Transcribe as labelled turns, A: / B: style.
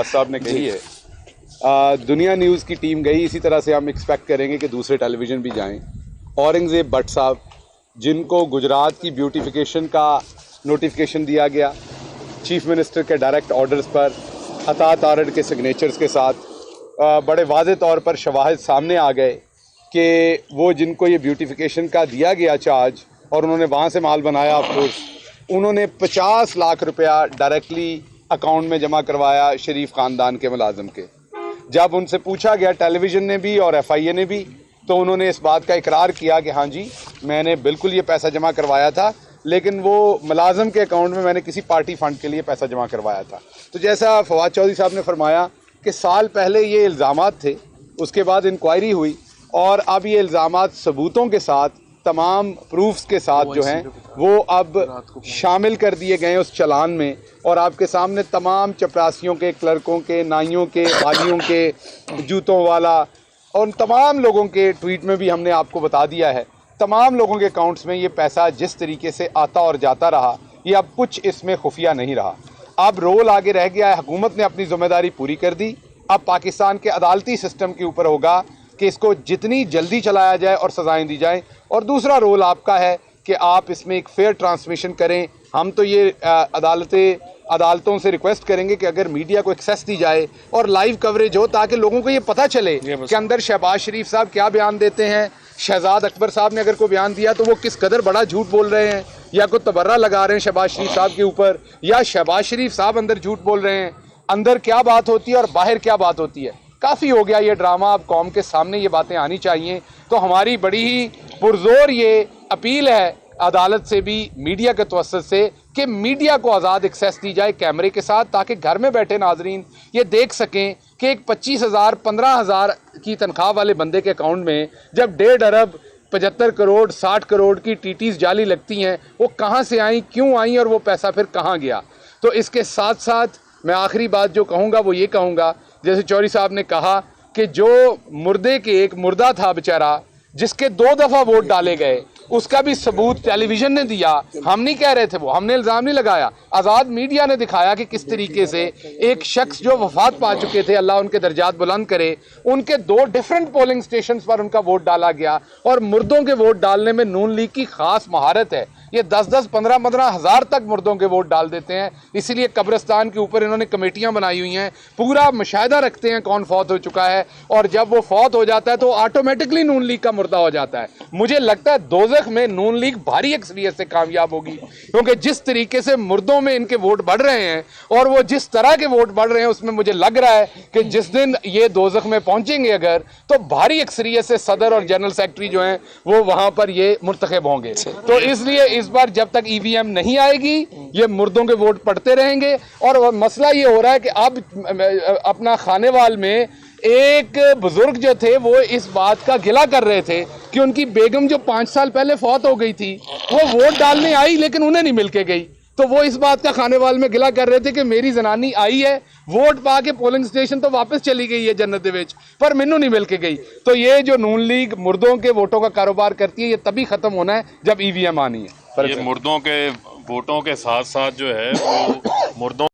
A: صاحب نے کہی ہے دنیا نیوز کی ٹیم گئی, اسی طرح سے ہم ایکسپیکٹ کریں گے کہ دوسرے ٹیلی ویژن بھی جائیں. اورنگزیب بٹ صاحب جن کو گجرات کی بیوٹیفیکیشن کا نوٹیفیکیشن دیا گیا چیف منسٹر کے ڈائریکٹ آرڈرز پر عطا تارڑ کے سگنیچرز کے ساتھ, بڑے واضح طور پر شواہد سامنے آ گئے کہ وہ جن کو یہ بیوٹیفیکیشن کا دیا گیا چارج اور انہوں نے وہاں سے مال بنایا, آف کورس انہوں نے 50 لاکھ روپیہ ڈائریکٹلی اکاؤنٹ میں جمع کروایا شریف خاندان کے ملازم کے. جب ان سے پوچھا گیا ٹیلی ویژن نے بھی اور ایف آئی اے نے بھی, تو انہوں نے اس بات کا اقرار کیا کہ ہاں جی میں نے بالکل یہ پیسہ جمع کروایا تھا, لیکن وہ ملازم کے اکاؤنٹ میں نے کسی پارٹی فنڈ کے لیے پیسہ جمع کروایا تھا. تو جیسا فواد چودھری صاحب نے فرمایا کہ سال پہلے یہ الزامات تھے, اس کے بعد انکوائری ہوئی اور اب یہ الزامات ثبوتوں کے ساتھ تمام پروفز کے ساتھ جو ہیں وہ اب شامل کر دیے گئے اس چلان میں, اور آپ کے سامنے تمام چپراسیوں کے, کلرکوں کے, نائیوں کے, بالیوں کے, جوتوں والا اور تمام لوگوں کے ٹویٹ میں بھی ہم نے آپ کو بتا دیا ہے. تمام لوگوں کے اکاؤنٹس میں یہ پیسہ جس طریقے سے آتا اور جاتا رہا, یہ اب کچھ اس میں خفیہ نہیں رہا. اب رول آگے رہ گیا ہے, حکومت نے اپنی ذمہ داری پوری کر دی. اب پاکستان کے عدالتی سسٹم کے اوپر ہوگا کہ اس کو جتنی جلدی چلایا جائے اور سزائیں دی جائیں. اور دوسرا رول آپ کا ہے کہ آپ اس میں ایک فیئر ٹرانسمیشن کریں. ہم تو یہ عدالتوں سے ریکویسٹ کریں گے کہ اگر میڈیا کو ایکسیس دی جائے اور لائیو کوریج ہو تاکہ لوگوں کو یہ پتہ چلے کہ اندر شہباز شریف صاحب کیا بیان دیتے ہیں, شہزاد اکبر صاحب نے اگر کوئی بیان دیا تو وہ کس قدر بڑا جھوٹ بول رہے ہیں, یا کوئی تبرہ لگا رہے ہیں شہباز شریف صاحب کے اوپر, یا شہباز شریف صاحب اندر جھوٹ بول رہے ہیں. اندر کیا بات ہوتی ہے اور باہر کیا بات ہوتی ہے. کافی ہو گیا یہ ڈرامہ, اب قوم کے سامنے یہ باتیں آنی چاہیے. تو ہماری بڑی ہی پرزور یہ اپیل ہے عدالت سے بھی, میڈیا کے توسط سے, کہ میڈیا کو آزاد ایکسیس دی جائے کیمرے کے ساتھ, تاکہ گھر میں بیٹھے ناظرین یہ دیکھ سکیں کہ ایک 25,000 15,000 کی تنخواہ والے بندے کے اکاؤنٹ میں جب 1.5 ارب 75 کروڑ 60 کروڑ کی ٹیٹیز جعلی لگتی ہیں, وہ کہاں سے آئیں, کیوں آئیں, اور وہ پیسہ پھر کہاں گیا. تو اس کے ساتھ ساتھ میں آخری بات جو کہوں گا وہ یہ کہوں گا, جیسے چوہدری صاحب نے کہا کہ جو مردے کے ایک مردہ تھا بیچارہ جس کے 2 دفعہ ووٹ ڈالے گئے, اس کا بھی ثبوت ٹیلی ویژن نے دیا. ہم نہیں کہہ رہے تھے, وہ ہم نے الزام نہیں لگایا, آزاد میڈیا نے دکھایا کہ کس طریقے سے ایک شخص جو وفات پا چکے تھے, اللہ ان کے درجات بلند کرے, ان کے 2 ڈیفرنٹ پولنگ سٹیشنز پر ان کا ووٹ ڈالا گیا. اور مردوں کے ووٹ ڈالنے میں نون لیگ کی خاص مہارت ہے, یہ 10-10 15-15 ہزار تک مردوں کے ووٹ ڈال دیتے ہیں. اسی لیے قبرستان کے اوپر انہوں نے کمیٹیاں بنائی ہوئی ہیں, پورا مشاہدہ رکھتے ہیں کون فوت ہو چکا ہے, اور جب وہ فوت ہو جاتا ہے تو آٹومیٹکلی نون لیگ کا مردہ ہو جاتا ہے. مجھے لگتا ہے دوزخ میں نون لیگ بھاری اکثریت سے کامیاب ہوگی, کیونکہ جس طریقے سے مردوں میں ان کے ووٹ بڑھ رہے ہیں اور وہ جس طرح کے ووٹ بڑھ رہے ہیں, اس میں مجھے لگ رہا ہے کہ جس دن یہ دوزخ میں پہنچیں گے اگر, تو بھاری اکثریت سے صدر اور جنرل سیکرٹری جو ہیں وہ وہاں پر یہ مرتخب ہوں گے. تو اس لیے اس بار جب تک ای وی ایم نہیں آئے گی یہ مردوں کے ووٹ پڑتے رہیں گے. اور مسئلہ یہ ہو رہا ہے کہ اب اپنا خانے وال میں ایک بزرگ جو تھے وہ اس بات کا گلہ کر رہے تھے کہ ان کی بیگم جو 5 سال پہلے فوت ہو گئی تھی وہ ووٹ ڈالنے آئی لیکن انہیں نہیں مل کے گئی. تو وہ اس بات کا خانے وال میں گلہ کر رہے تھے کہ میری زنانی آئی ہے, ووٹ پا کے پولنگ سٹیشن تو واپس چلی گئی ہے جنت دے وچ, پر مینوں نہیں مل کے گئی. تو یہ جو نون لیگ مردوں کے ووٹوں کا کاروبار کرتی ہے, یہ تبھی ختم ہونا ہے جب ای وی ایم آنی ہے.
B: یہ مردوں کے ووٹوں کے ساتھ ساتھ جو ہے وہ مردوں